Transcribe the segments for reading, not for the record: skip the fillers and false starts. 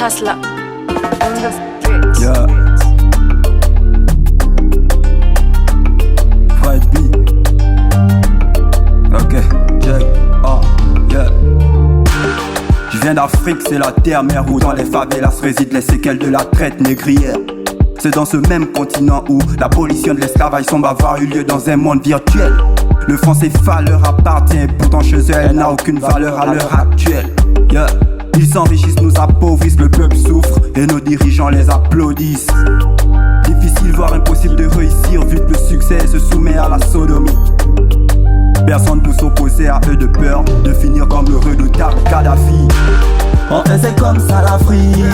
hustler on the streets. Yeah. Fight B. Ok, check. Oh, yeah. Je viens d'Afrique, c'est la terre-mère où dans les favelas résident les séquelles de la traite négrière. C'est dans ce même continent où l'abolition de l'esclavage semble avoir eu lieu dans un monde virtuel. Le franc CFA leur appartient, pourtant chez eux elle n'a aucune valeur à l'heure actuelle. Yeah. Ils s'enrichissent, nous appauvrissent, le peuple souffre et nos dirigeants les applaudissent. Difficile voire impossible de réussir vu que le succès se soumet à la sodomie. Personne peut s'opposer à eux de peur de finir comme le redoutable Kadhafi. En fait c'est comme ça l'Afrique.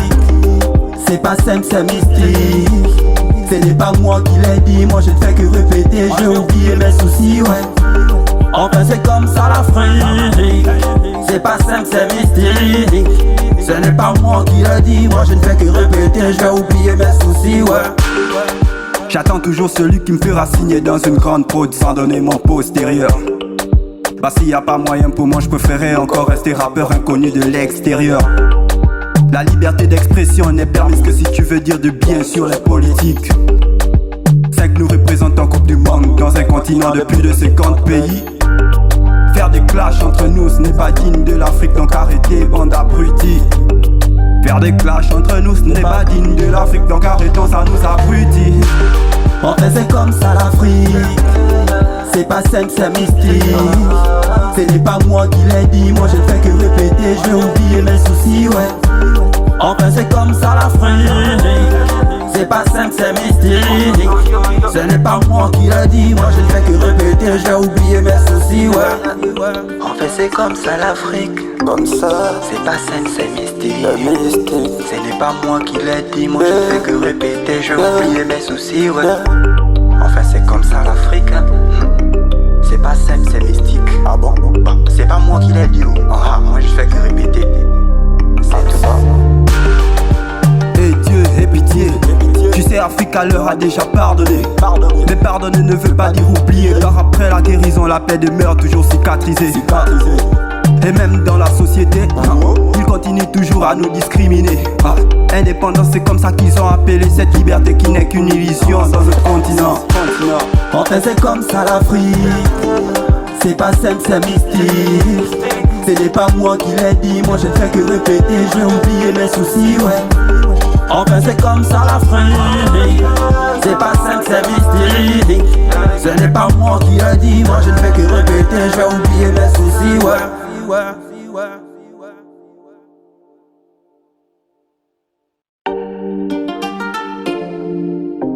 C'est pas simple, c'est mystique. Ce n'est pas moi qui l'ai dit, moi je ne fais que répéter. J'ai oublié mes soucis, ouais. Enfin c'est comme ça l'Afrique. C'est pas simple, c'est mystique. Ce n'est pas moi qui l'ai dit, moi je ne fais que répéter. J'ai oublié mes soucis, ouais. J'attends toujours celui qui me fera signer dans une grande prod sans donner mon postérieur. Bah s'il y a pas moyen pour moi, je préférerais encore rester rappeur inconnu de l'extérieur. La liberté d'expression n'est permise que si tu veux dire du bien sur les politiques. 5 nous représentent en Coupe du Monde dans un continent de plus de 50 pays. Faire des clashs entre nous, ce n'est pas digne de l'Afrique, donc arrêtez, bande abrutis. Faire des clashs entre nous, ce n'est pas digne de l'Afrique, donc arrêtons, ça nous abrutit. En fait c'est comme ça l'Afrique. C'est pas simple, c'est mystique. Ce n'est pas moi qui l'ai dit, moi je ne fais que répéter. J'ai oublié mes soucis, ouais. Enfin c'est comme ça l'Afrique. C'est pas simple, c'est mystique. Ce n'est pas moi qui l'ai dit, moi je ne fais que répéter. J'ai oublié mes soucis, ouais. En fait c'est comme ça l'Afrique. Comme ça, c'est pas simple, c'est mystique. le mystique. Ce n'est pas moi qui l'ai dit, moi je ne fais que répéter. J'ai oublié mes soucis, ouais. Enfin c'est comme ça l'Afrique, hein. C'est pas simple, c'est mystique. Ah bon? Bah, c'est pas moi qui l'ai dit, oh. Ah, moi je fais que répéter. C'est tout ça. Et Dieu, aie pitié. Tu sais, Africa leur a déjà pardonné. Mais pardonner ne veut pas dire oublier, car après la guérison, la plaie demeure toujours cicatrisée. Et même dans la société, ils continuent toujours à nous discriminer. Indépendance, c'est comme ça qu'ils ont appelé cette liberté qui n'est qu'une illusion dans notre continent. Enfin c'est comme ça l'Afrique. C'est pas simple, c'est mystique. Ce n'est pas moi qui l'ai dit, moi je ne fais que répéter. J'ai oublié mes soucis, ouais. Enfin c'est comme ça l'Afrique. C'est pas simple, c'est mystique. Ce n'est pas moi qui l'ai dit, moi je ne fais que répéter. J'ai oublié